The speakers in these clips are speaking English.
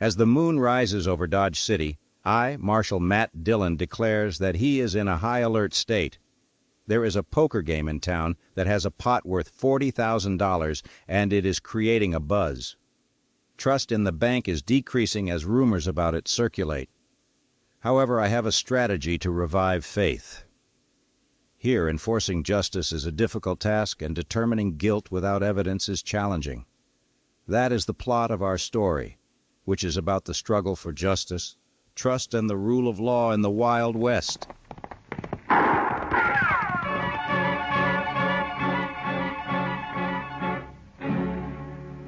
As the moon rises over Dodge City, I, Marshal Matt Dillon, declares that he is in a high-alert state. There is a poker game in town that has a pot worth $40,000, and it is creating a buzz. Trust in the bank is decreasing as rumors about it circulate. However, I have a strategy to revive faith. Here, enforcing justice is a difficult task, and determining guilt without evidence is challenging. That is the plot of our story, which is about the struggle for justice, trust, and the rule of law in the Wild West.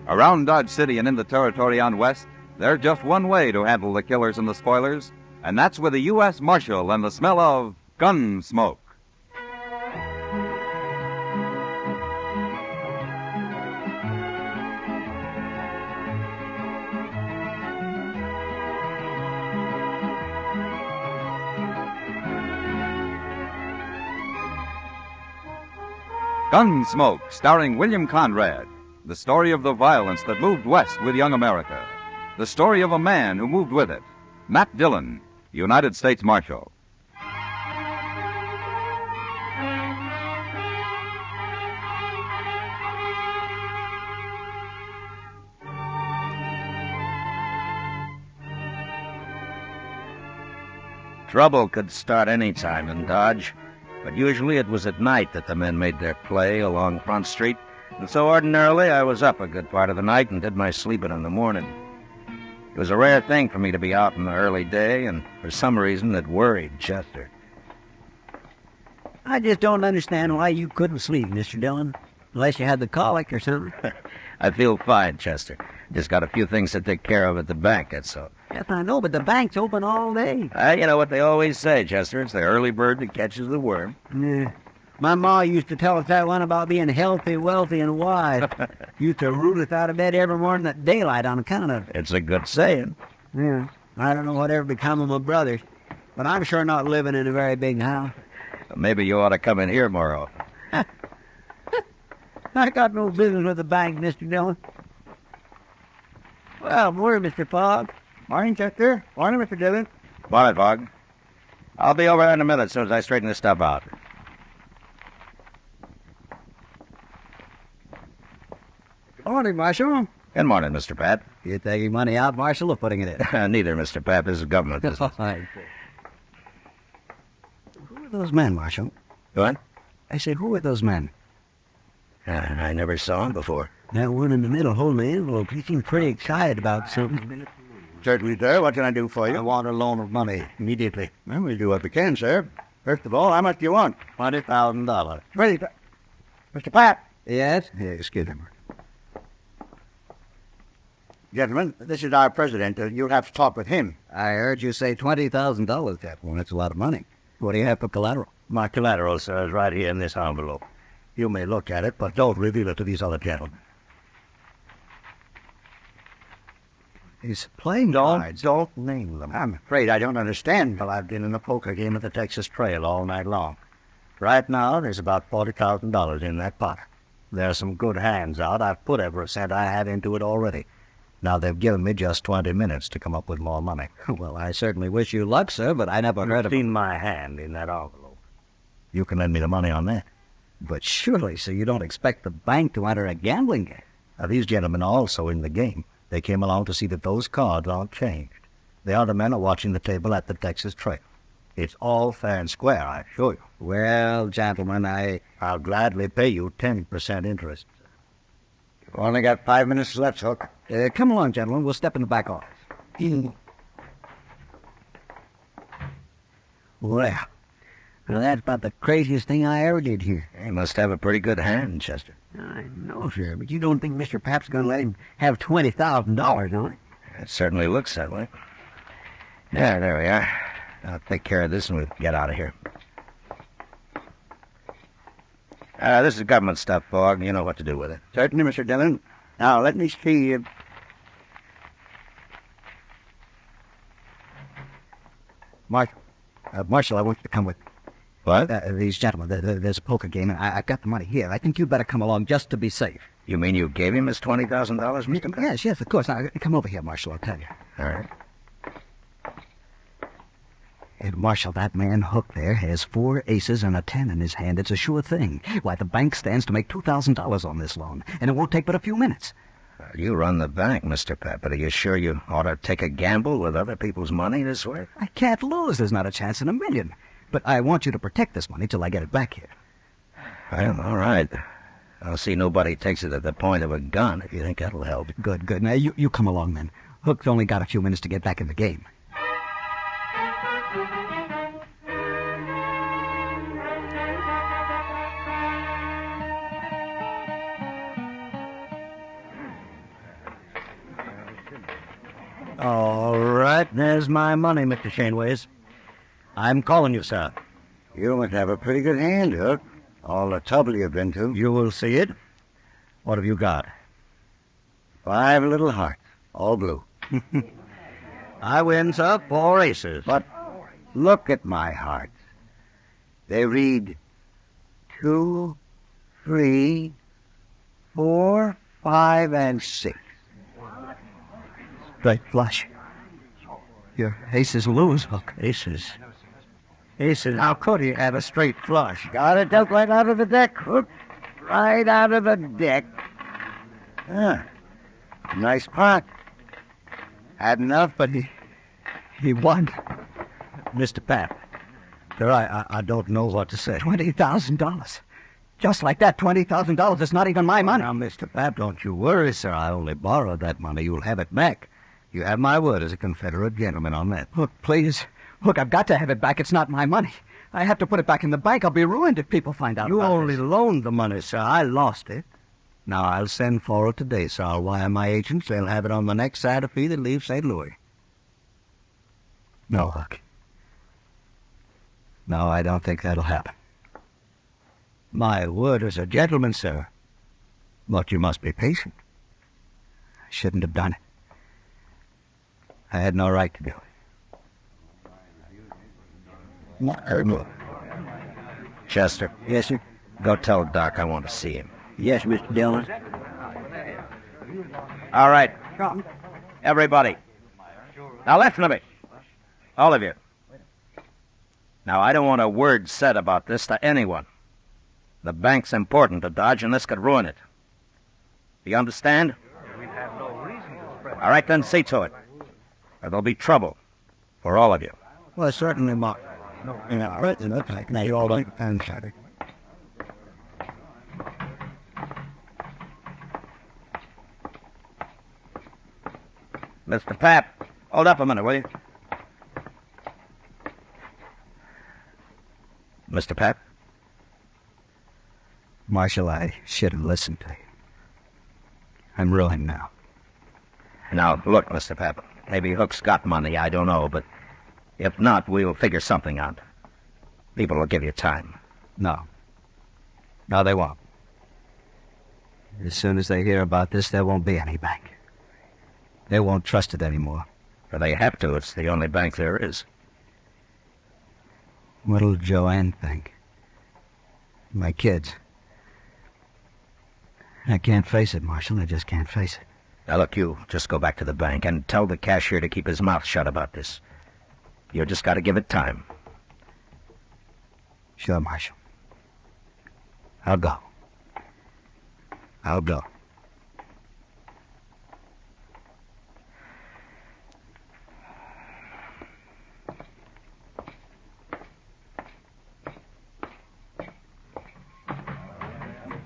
Around Dodge City and in the territory on West, there's just one way to handle the killers and the spoilers, and that's with a U.S. Marshal and the smell of Gunsmoke. Gunsmoke, starring William Conrad. The story of the violence that moved west with young America. The story of a man who moved with it. Matt Dillon, United States Marshal. Trouble could start any time in Dodge, but usually it was at night that the men made their play along Front Street, and so ordinarily I was up a good part of the night and did my sleeping in the morning. It was a rare thing for me to be out in the early day, and for some reason it worried Chester. I just don't understand why you couldn't sleep, Mr. Dillon, unless you had the colic or something. I feel fine, Chester. Just got a few things to take care of at the bank, that's all. Yes, I know, but the bank's open all day. You know what they always say, Chester. It's the early bird that catches the worm. Yeah. My ma used to tell us that one about being healthy, wealthy, and wise. Used to root us out of bed every morning at daylight on account of it. It's a good saying. Yeah. I don't know whatever become of my brothers, but I'm sure not living in a very big house. Maybe you ought to come in here more often. I got no business with the bank, Mr. Dillon. Well, morning, Mr. Fogg. Morning, Chester. Morning, Mr. Dillon. Morning, Fogg. I'll be over in a minute as soon as I straighten this stuff out. Morning, Marshal. Good morning, Mr. Pat. You taking money out, Marshal, or putting it in? Neither, Mr. Pat. This is government business. Who are those men, Marshal? What? I said, who are those men? I never saw them before. That one in the middle holding the envelope. He seemed pretty excited about something. Certainly, sir. What can I do for you? I want a loan of money immediately. Well, we'll do what we can, sir. First of all, how much do you want? $20,000. Ready, sir. Mr. Pat. Yes? Yeah, excuse me. Gentlemen, this is our president. You'll have to talk with him. I heard you say $20,000, Captain. That's a lot of money. What do you have for collateral? My collateral, sir, is right here in this envelope. You may look at it, but don't reveal it to these other gentlemen. He's playing cards. Don't name them. I'm afraid I don't understand. Well, I've been in a poker game at the Texas Trail all night long. Right now, there's about $40,000 in that pot. There's some good hands out. I've put every cent I had into it already. Now, they've given me just 20 minutes to come up with more money. Well, I certainly wish you luck, sir, but I never heard of it. You've seen my hand in that envelope. You can lend me the money on that. But surely, sir, you don't expect the bank to enter a gambling game. Now, these gentlemen are also in the game. They came along to see that those cards aren't changed. The other men are watching the table at the Texas Trail. It's all fair and square, I assure you. Well, gentlemen, I'll gladly pay you 10% interest. You've only got 5 minutes left, Hook. Come along, gentlemen. We'll step in the back office. Well, that's about the craziest thing I ever did here. You must have a pretty good hand, Chester. I know, sir, but you don't think Mr. Pap's going to let him have $20,000 on it? It certainly looks that way. Yeah, there we are. I'll take care of this and we'll get out of here. This is government stuff, Fogg. You know what to do with it. Certainly, Mr. Dillon. Now, let me see. Marshal, I want you to come with me. What? These gentlemen, there's a poker game, and I've got the money here. I think you'd better come along just to be safe. You mean you gave him his $20,000, Mr. Pat? Yes, of course. Now, come over here, Marshal, I'll tell you. All right. Hey, Marshal, that man Hook there has 4 aces and a 10 in his hand. It's a sure thing. Why, the bank stands to make $2,000 on this loan, and it won't take but a few minutes. Well, you run the bank, Mr. Pep, but are you sure you ought to take a gamble with other people's money this way? I can't lose. There's not a chance in a million. But I want you to protect this money till I get it back here. Well, all right. I'll see nobody takes it at the point of a gun, if you think that'll help. Good, good. Now, you come along, then. Hook's only got a few minutes to get back in the game. All right, there's my money, Mr. Shaneways. I'm calling you, sir. You must have a pretty good hand, Hook. All the trouble you've been to. You will see it. What have you got? 5 little hearts, all blue. I win, sir, 4 aces. But look at my hearts. They read 2, 3, 4, 5, and 6. Straight flush. Your aces lose, Hook. Aces. Aces. How could he have a straight flush? Got it dealt right out of the deck, Hook. Right out of the deck. Nice pot. Had enough, but He won. Mr. Pap, sir, I don't know what to say. $20,000. Just like that, $20,000. It's not even my money. Now, Mr. Pap, don't you worry, sir. I only borrowed that money. You'll have it back. You have my word as a Confederate gentleman on that. Hook, please. Hook, I've got to have it back. It's not my money. I have to put it back in the bank. I'll be ruined if people find out You about only this. loaned the money, sir. I lost it. Now, I'll send for it today, sir. I'll wire my agents. They'll have it on the next Santa Fe that leaves St. Louis. No, Hook. No, I don't think that'll happen. My word as a gentleman, sir. But you must be patient. I shouldn't have done it. I had no right to do it. Chester. Yes, sir? Go tell Doc I want to see him. Yes, Mr. Dillon. All right. Everybody. Now listen to me. All of you. Now, I don't want a word said about this to anyone. The bank's important to Dodge, and this could ruin it. Do you understand? All right, then, see to it. Or there'll be trouble for all of you. Well, certainly, Mark. No, right, now you all don't understand. Mr. Pap, hold up a minute, will you? Mr. Pap? Marshal, I should have listened to you. I'm ruined now. Now, look, Mr. Pap, maybe Hook's got money, I don't know, but if not, we'll figure something out. People will give you time. No. No, they won't. As soon as they hear about this, there won't be any bank. They won't trust it anymore. For they have to. It's the only bank there is. What'll Joanne think? My kids. I can't face it, Marshal. I just can't face it. Now, look, you just go back to the bank and tell the cashier to keep his mouth shut about this. You just got to give it time. Sure, Marshal. I'll go. I'll go.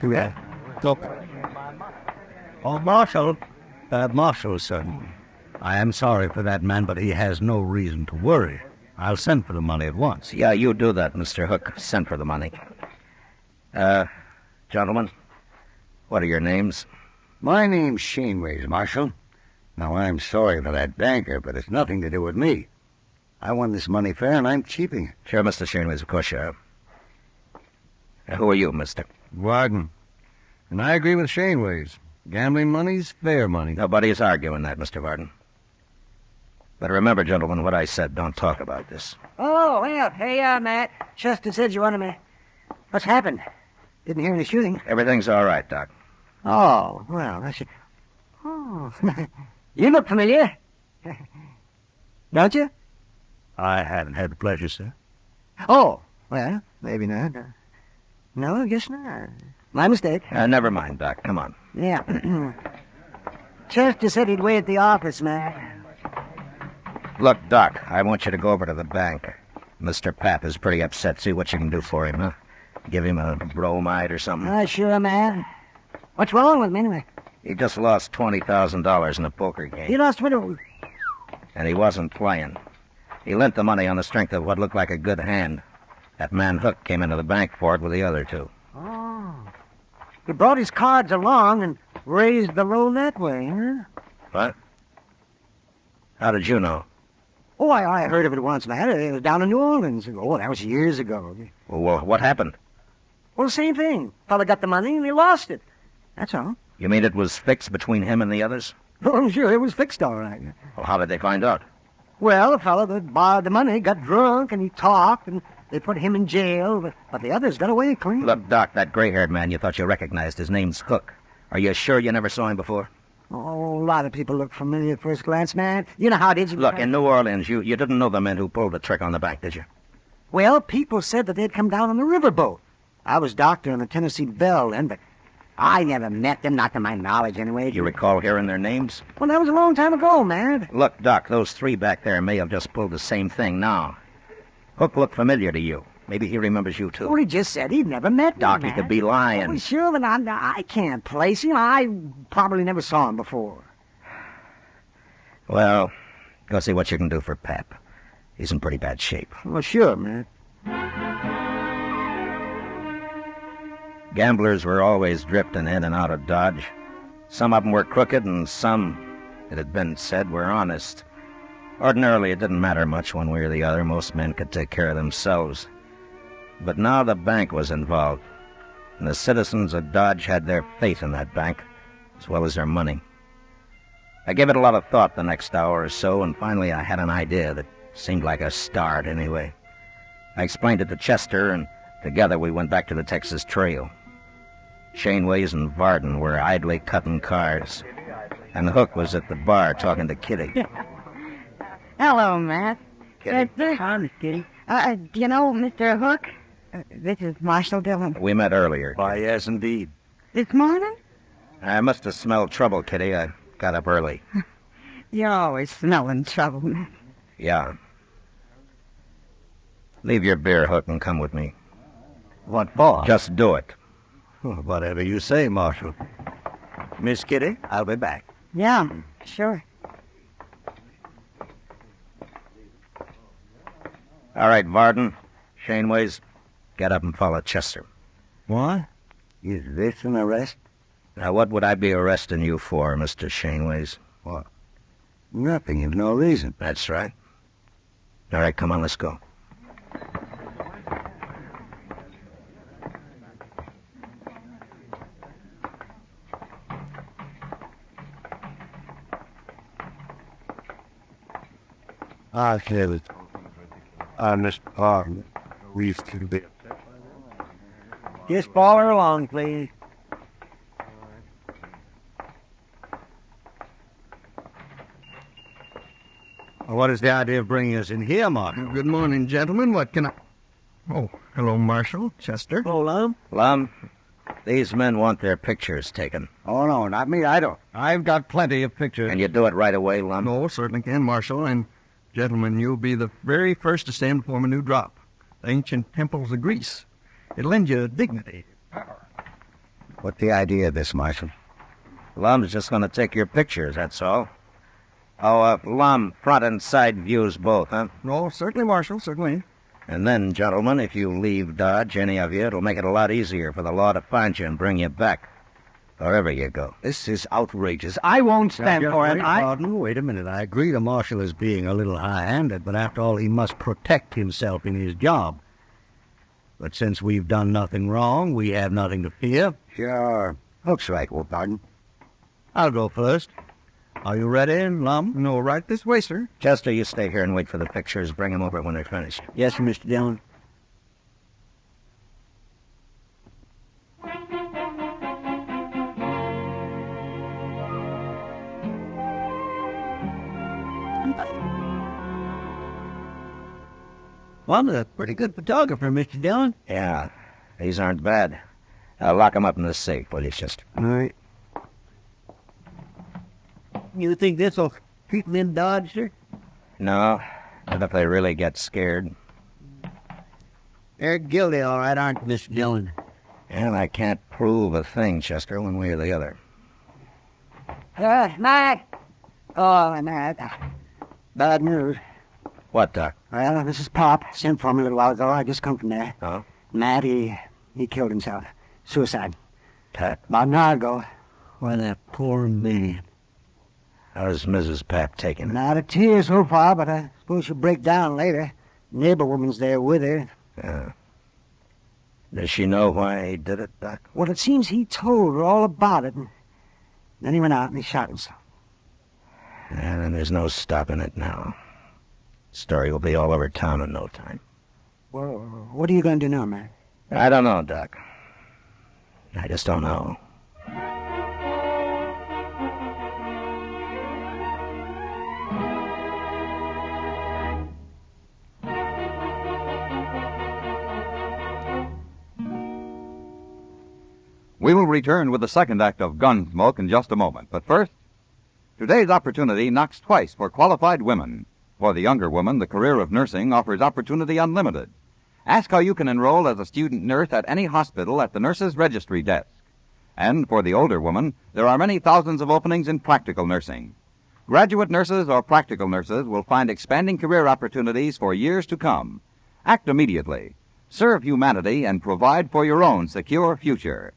Yeah. Look. Oh, Marshal. Marshal, sir. I am sorry for that man, but he has no reason to worry. I'll send for the money at once. Yeah, you do that, Mr. Hook. Send for the money. Gentlemen, what are your names? My name's Shaneways, Marshal. Now, I'm sorry for that banker, but it's nothing to do with me. I won this money fair, and I'm keeping it. Sure, Mr. Shaneways, of course you are. Who are you, mister? Warden. And I agree with Shaneways. Gambling money's fair money. Nobody's arguing that, Mr. Varden. But remember, gentlemen, what I said. Don't talk about this. Oh, well, hey, Matt. Chester said you wanted me. What's happened? Didn't hear any shooting. Everything's all right, Doc. Oh, well, that's it. Oh, you look familiar. Don't you? I hadn't had the pleasure, sir. Oh, well, maybe not. No, I guess not. My mistake. Never mind, Doc. Come on. Yeah. Chester said he'd wait at the office, Matt. Look, Doc, I want you to go over to the bank. Mr. Pap is pretty upset. See what you can do for him, huh? Give him a bromide or something. Sure, man. What's wrong with him, anyway? He just lost $20,000 in a poker game. He lost $20. And he wasn't playing. He lent the money on the strength of what looked like a good hand. That man Hook came into the bank for it with the other two. Oh. He brought his cards along and raised the roll that way, huh? What? How did you know? Oh, I heard of it once, Matt. It was down in New Orleans. Oh, that was years ago. Well, what happened? Well, the same thing. Fella got the money and he lost it. That's all. You mean it was fixed between him and the others? Oh, sure, it was fixed all right. Well, how did they find out? Well, the fellow that borrowed the money got drunk and he talked and they put him in jail, but the others got away clean. Look, Doc, that gray-haired man you thought you recognized, his name's Hook. Are you sure you never saw him before? Oh, a lot of people look familiar at first glance, man. You know how it is. Look, in New Orleans, you didn't know the men who pulled the trick on the bank, did you? Well, people said that they'd come down on the riverboat. I was doctor on the Tennessee Belle then, but I never met them, not to my knowledge anyway. Do you recall hearing their names? Well, that was a long time ago, man. Look, Doc, those three back there may have just pulled the same thing now. Hook looked familiar to you. Maybe he remembers you, too. Well, he just said he'd never met me, Doc, man. he could be lying. Oh, sure, but I can't place him. I probably never saw him before. Well, go see what you can do for Pap. He's in pretty bad shape. Well, sure, man. Gamblers were always drifting in and out of Dodge. Some of them were crooked, and some, it had been said, were honest. Ordinarily, it didn't matter much one way or the other. Most men could take care of themselves. But now the bank was involved, and the citizens of Dodge had their faith in that bank, as well as their money. I gave it a lot of thought the next hour or so, and finally I had an idea that seemed like a start anyway. I explained it to Chester, and together we went back to the Texas Trail. Shaneways and Varden were idly cutting cards, and Hook was at the bar talking to Kitty. Hello, Matt. Kitty. Howdy, Kitty. Do you know Mr. Hook? This is Marshal Dillon. We met earlier. Why, yes, indeed. This morning? I must have smelled trouble, Kitty. I got up early. You're always smelling trouble, Matt. Yeah. Leave your beer, Hook, and come with me. What for? Just do it. Whatever you say, Marshal. Miss Kitty, I'll be back. Yeah, sure. All right, Varden, Shaneways, get up and follow Chester. What? Is this an arrest? Now, what would I be arresting you for, Mr. Shaneways? What? Nothing. You've no reason. That's right. All right, come on, let's go. I said it. Mr. Parton, we can be. Just follow her along, please. What is the idea of bringing us in here, Marshal? Good morning, gentlemen. What can I... Oh, hello, Marshal. Chester. Oh, Lum? Lum, these men want their pictures taken. Oh, no, not me. I don't. I've got plenty of pictures. Can you do it right away, Lum? No, certainly can, Marshal. And, gentlemen, you'll be the very first to stand before my new drop. The ancient temples of Greece. It'll lend you dignity. What's the idea of this, Marshal? Lum's just going to take your pictures, that's all. Oh, Lum, front and side views both, huh? Oh, certainly, Marshal, certainly. And then, gentlemen, if you leave Dodge, any of you, it'll make it a lot easier for the law to find you and bring you back, wherever you go. This is outrageous. I won't stand for it. Pardon, wait a minute. I agree the Marshal is being a little high-handed, but after all, he must protect himself in his job. But since we've done nothing wrong, we have nothing to fear. Sure. Hook's right, Pardon. I'll go first. Are you ready, Lum? No, right this way, sir. Chester, you stay here and wait for the pictures. Bring them over when they're finished. Yes, Mr. Dillon. Well, a pretty good photographer, Mr. Dillon. Yeah, these aren't bad. Lock 'em up in the safe, will you, Chester? All right. You think this'll keep them in Dodge, sir? No, not if they really get scared. They're guilty, all right, aren't they, Mr. Dillon? And I can't prove a thing, Chester, one way or the other. Matt. Oh, Matt. Bad news. What, Doc? Well, this is Pop. Sent for me a little while ago. I just come from there. Oh? Matt, he killed himself. Suicide. Pat? About an hour ago. Why, that poor man. How's Mrs. Pat taking it? Not a tear so far, but I suppose she'll break down later. Neighbor woman's there with her. Does she know why he did it, Doc? Well, it seems he told her all about it, and then he went out and he shot himself. And then there's no stopping it now. Story will be all over town in no time. Well, what are you going to do now, Matt? I don't know, Doc. I just don't know. We will return with the second act of Gunsmoke in just a moment. But first, today's opportunity knocks twice for qualified women. For the younger woman, the career of nursing offers opportunity unlimited. Ask how you can enroll as a student nurse at any hospital at the nurse's registry desk. And for the older woman, there are many thousands of openings in practical nursing. Graduate nurses or practical nurses will find expanding career opportunities for years to come. Act immediately. Serve humanity and provide for your own secure future.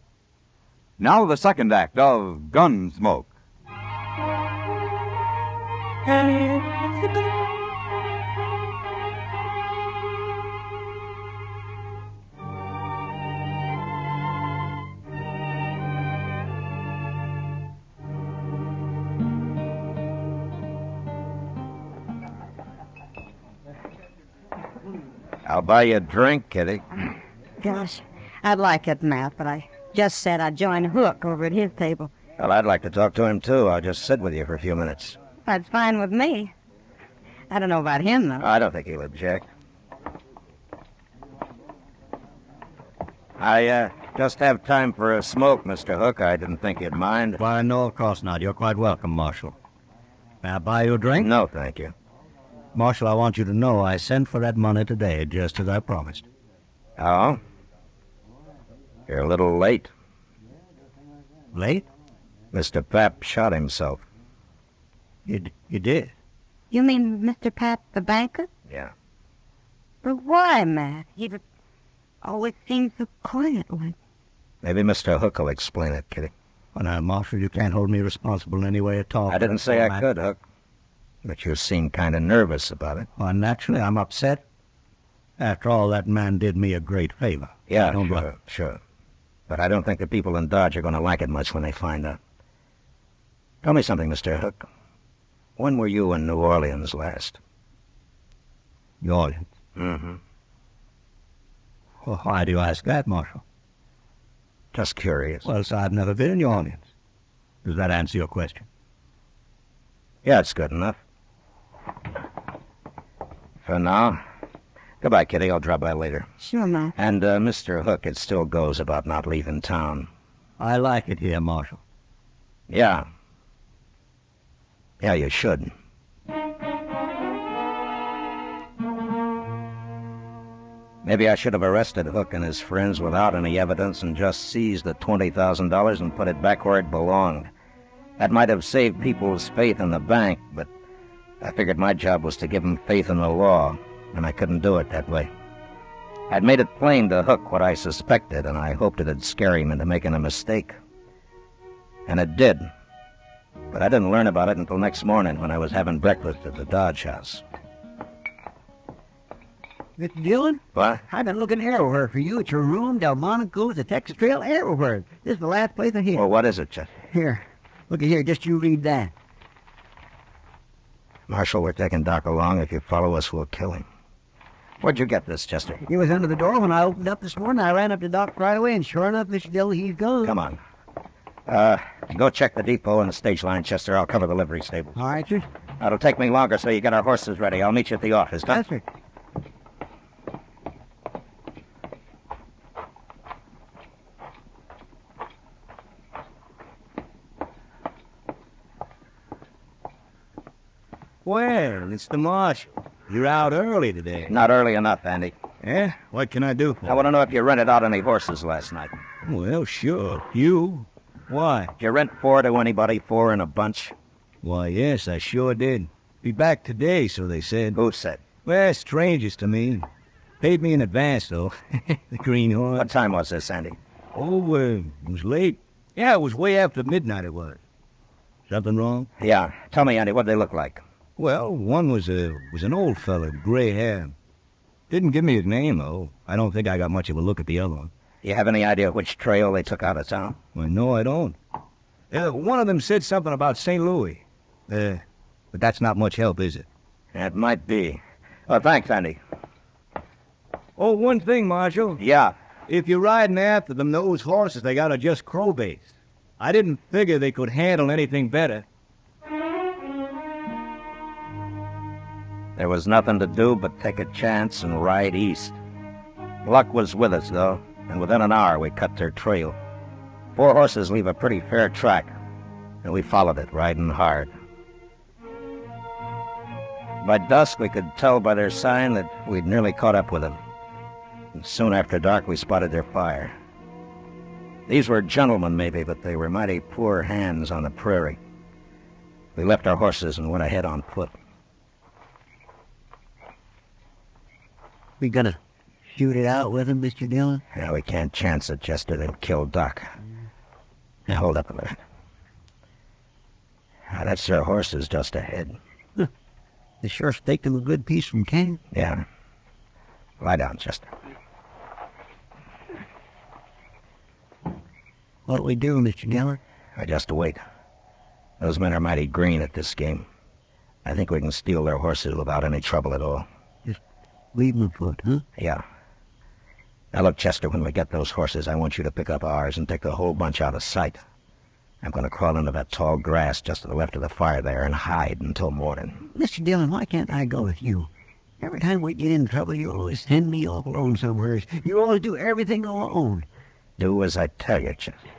Now the second act of Gunsmoke. I'll buy you a drink, Kitty. Gosh, I'd like it, Matt, but I just said I'd join Hook over at his table. Well, I'd like to talk to him, too. I'll just sit with you for a few minutes. That's fine with me. I don't know about him, though. I don't think he'll object. I just have time for a smoke, Mr. Hook. I didn't think you'd mind. Why, no, of course not. You're quite welcome, Marshal. May I buy you a drink? No, thank you. Marshal, I want you to know I sent for that money today, just as I promised. Oh? You're a little late. Late? Mr. Pap shot himself. You did? You mean Mr. Pat, the banker? Yeah. But why, Matt? He always seems so quiet like. Maybe Mr. Hook will explain it, Kitty. Well, now, Marshal, you can't hold me responsible in any way at all. I didn't say I could, Hook. But you seem kind of nervous about it. Well, naturally, I'm upset. After all, that man did me a great favor. Yeah, sure. But I don't think the people in Dodge are going to like it much when they find out. Tell me something, Mr. Hook. When were you in New Orleans last? New Orleans? Mm-hmm. Well, why do you ask that, Marshal? Just curious. Well, sir, I've never been in New Orleans. Does that answer your question? Yeah, it's good enough. For now. Goodbye, Kitty. I'll drop by later. Sure, Matt. And, Mr. Hook, it still goes about not leaving town. I like it here, Marshal. Yeah. Yeah, you should. Maybe I should have arrested Hook and his friends without any evidence and just seized the $20,000 and put it back where it belonged. That might have saved people's faith in the bank, but I figured my job was to give them faith in the law, and I couldn't do it that way. I'd made it plain to Hook what I suspected, and I hoped it'd scare him into making a mistake. And it did. But I didn't learn about it until next morning when I was having breakfast at the Dodge house. Mr. Dillon? What? I've been looking everywhere for you at your room, Delmonico, the Texas Trail, everywhere. This is the last place I hear. Well, what is it, Chet? Here. Look at here. Just you read that. Marshal, we're taking Doc along. If you follow us, we'll kill him. Where'd you get this, Chester? He was under the door when I opened up this morning. I ran up to Doc right away, and sure enough, Mr. Dillon, he's gone. Come on. Go check the depot and the stage line, Chester. I'll cover the livery stable. All right, sir. It'll take me longer, so you get our horses ready. I'll meet you at the office. Yes, sir. Well, it's the Marshal. You're out early today. Not early enough, Andy. Eh? What can I do for I want to know if you rented out any horses last night. you? Well, sure. You? Why? Did you rent 4 to anybody, 4 in a bunch? Why, yes, I sure did. Be back today, so they said. Who said? Well, strangers to me. Paid me in advance, though. The greenhorn. What time was this, Andy? Oh, it was late. Yeah, it was way after midnight it was. Something wrong? Yeah. Tell me, Andy, what'd they look like? Well, one was an old fella, gray hair. Didn't give me his name, though. I don't think I got much of a look at the other one. You have any idea which trail they took out of town? Well, no, I don't. One of them said something about St. Louis. But that's not much help, is it? That might be. Oh, thanks, Andy. Oh, one thing, Marshal. Yeah. If you're riding after them, those horses they got are just crow-based. I didn't figure they could handle anything better. There was nothing to do but take a chance and ride east. Luck was with us, though, and within an hour we cut their trail. 4 horses leave a pretty fair track, and we followed it, riding hard. By dusk, we could tell by their sign that we'd nearly caught up with them. And soon after dark, we spotted their fire. These were gentlemen, maybe, but they were mighty poor hands on the prairie. We left our horses and went ahead on foot. We gonna shoot it out with him, Mr. Dillon? Yeah, we can't chance it, Chester. They'll kill Doc. Now, hold up a minute. Now, that's their horses just ahead. They sure staked him a good piece from camp. Yeah. Lie down, Chester. What'll we do, Mr. Dillon? I just wait. Those men are mighty green at this game. I think we can steal their horses without any trouble at all. Leave them afoot, huh? Yeah. Now look, Chester, when we get those horses, I want you to pick up ours and take the whole bunch out of sight. I'm going to crawl into that tall grass just to the left of the fire there and hide until morning. Mr. Dillon, why can't I go with you? Every time we get in trouble, you always send me off alone somewhere. You always do everything alone. Do as I tell you, Chester.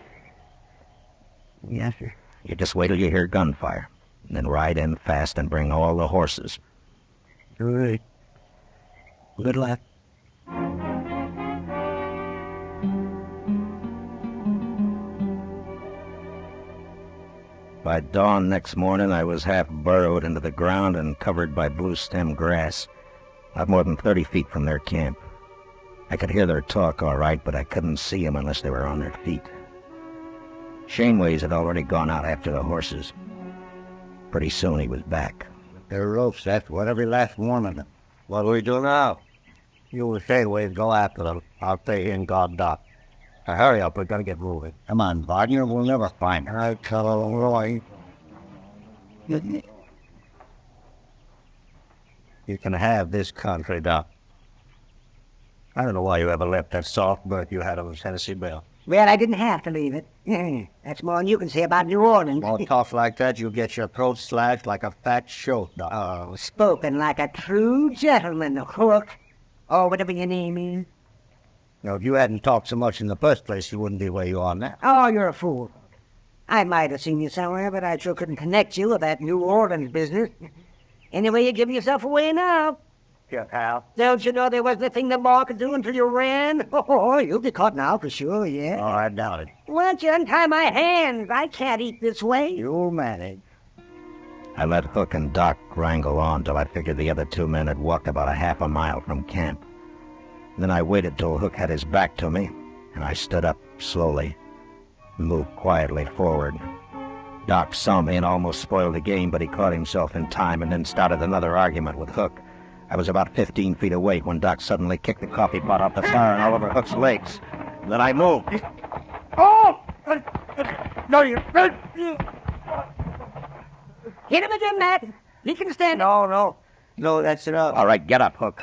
Yes, sir. You just wait till you hear gunfire, and then ride in fast and bring all the horses. All right. Good luck. By dawn next morning, I was half burrowed into the ground and covered by blue-stem grass, not more than 30 feet from their camp. I could hear their talk all right, but I couldn't see them unless they were on their feet. Shaneways had already gone out after the horses. Pretty soon he was back. Their ropes, that's what every last one of them. What do we do now? You and Shaneways go after them. I'll stay here and guard Doc. Now hurry up, we gotta get moving. Come on, Wagner, we'll never find her. I tell Roy. You can have this country, Doc. I don't know why you ever left that soft berth you had on the Tennessee Belle. Well, I didn't have to leave it. That's more than you can say about New Orleans. More tough like that, you'll get your throat slashed like a fat shoat, Doc. Oh, spoken like a true gentleman, Hook. Or whatever your name is. Now, if you hadn't talked so much in the first place, you wouldn't be where you are now. Oh, you're a fool. I might have seen you somewhere, but I sure couldn't connect you with that New Orleans business. Anyway, you're giving yourself away now. Yeah, pal. Don't you know there wasn't a thing the law could do until you ran? Oh, you'll be caught now for sure, yeah. Oh, I doubt it. Why don't you untie my hands? I can't eat this way. You'll manage. I let Hook and Doc wrangle on till I figured the other 2 men had walked about a half a mile from camp. Then I waited till Hook had his back to me, and I stood up slowly and moved quietly forward. Doc saw me and almost spoiled the game, but he caught himself in time and then started another argument with Hook. I was about 15 feet away when Doc suddenly kicked the coffee pot off the fire and all over Hook's legs. Then I moved. Oh! No, you... Hit him again, Matt. He can stand it. No, that's enough. All right, get up, Hook.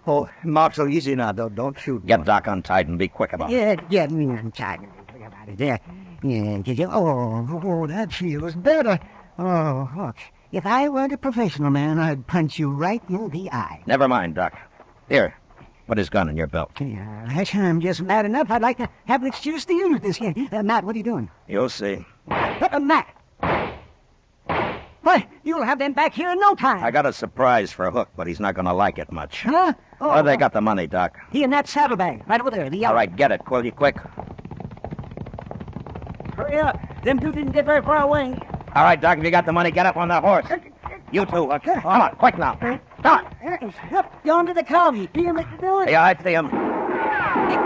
Oh, Marshal, easy now, don't shoot. Get Doc untied and be quick about it. Yeah, get me untied. Think about it there. Yeah, did you? Oh, that feels better. Oh, Hook. If I weren't a professional man, I'd punch you right in the eye. Never mind, Doc. Here, put his gun in your belt. Yeah, I'm just mad enough. I'd like to have an excuse to use this here. Matt, what are you doing? You'll see. Matt! Why, you'll have them back here in no time. I got a surprise for Hook, but he's not going to like it much. Huh? Oh, they got the money, Doc. He in that saddlebag, right over there, the yellow. All right, get it, will you, quick? Hurry up. Them two didn't get very far away. All right, Doc, if you got the money, get up on that horse. You too, Hook. Come on, quick now. Come on. Up yonder the county. See him, Mr. Dillon? Yeah, I see him.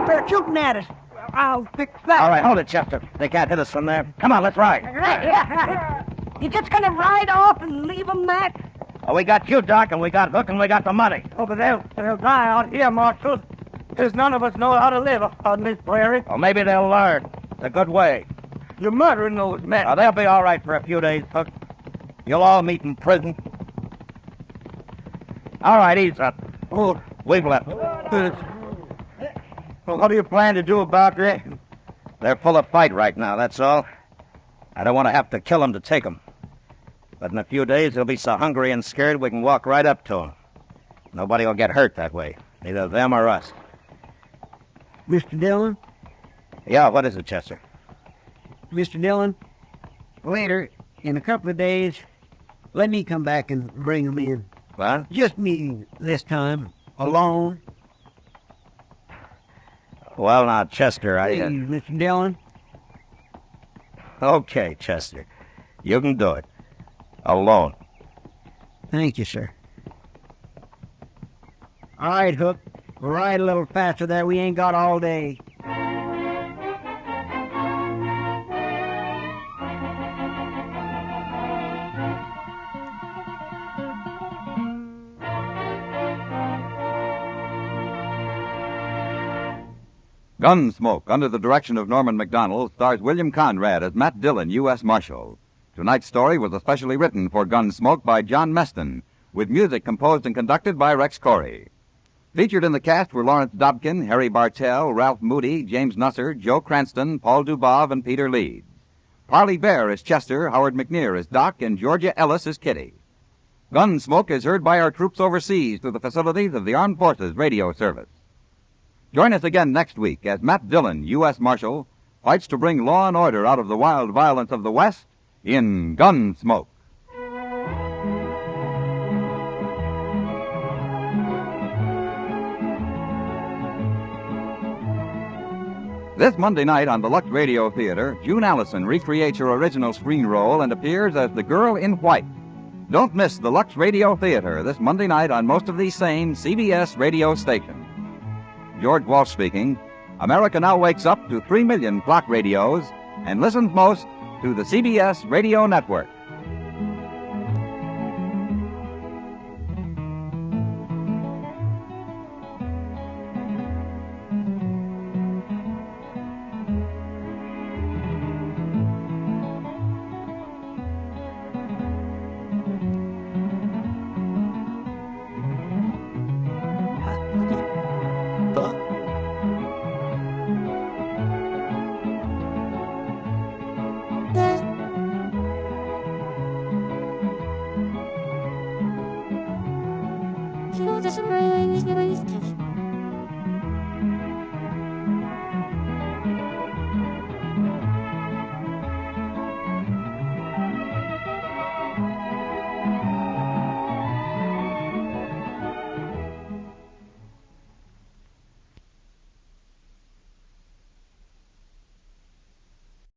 They're shooting at us. I'll fix that. All right, hold it, Chester. They can't hit us from there. Come on, let's ride. You just gonna ride off and leave them, Matt? Oh, we got you, Doc, and we got Hook, and we got the money. Oh, but they'll die out here, Marshal. Because none of us know how to live on this prairie. Well, maybe they'll learn. It's a good way. You're murdering those men. Now, they'll be all right for a few days, Hook. You'll all meet in prison. All right, ease up. Oh, We've left. well, what do you plan to do about that? They're full of fight right now, that's all. I don't want to have to kill them to take them. But in a few days, they'll be so hungry and scared we can walk right up to them. Nobody will get hurt that way, neither them or us. Mr. Dillon? Yeah, what is it, Chester? Mr. Dillon, later, in a couple of days, let me come back and bring them in. What? Just me this time, alone. Well, now, Chester, Please, Mr. Dillon. Okay, Chester. You can do it. Alone. Thank you, sir. All right, Hook. We'll ride a little faster there. We ain't got all day. Gunsmoke, under the direction of Norman MacDonald, stars William Conrad as Matt Dillon, U.S. Marshal. Tonight's story was especially written for Gunsmoke by John Meston, with music composed and conducted by Rex Corey. Featured in the cast were Lawrence Dobkin, Harry Bartell, Ralph Moody, James Nusser, Joe Cranston, Paul Dubov, and Peter Leeds. Parley Bear is Chester, Howard McNear is Doc, and Georgia Ellis is Kitty. Gunsmoke is heard by our troops overseas through the facilities of the Armed Forces Radio Service. Join us again next week as Matt Dillon, U.S. Marshal, fights to bring law and order out of the wild violence of the West in Gunsmoke. This Monday night on the Lux Radio Theater, June Allison recreates her original screen role and appears as the Girl in White. Don't miss the Lux Radio Theater this Monday night on most of these same CBS radio stations. George Walsh speaking. America now wakes up to 3 million clock radios and listens most to the CBS Radio Network. This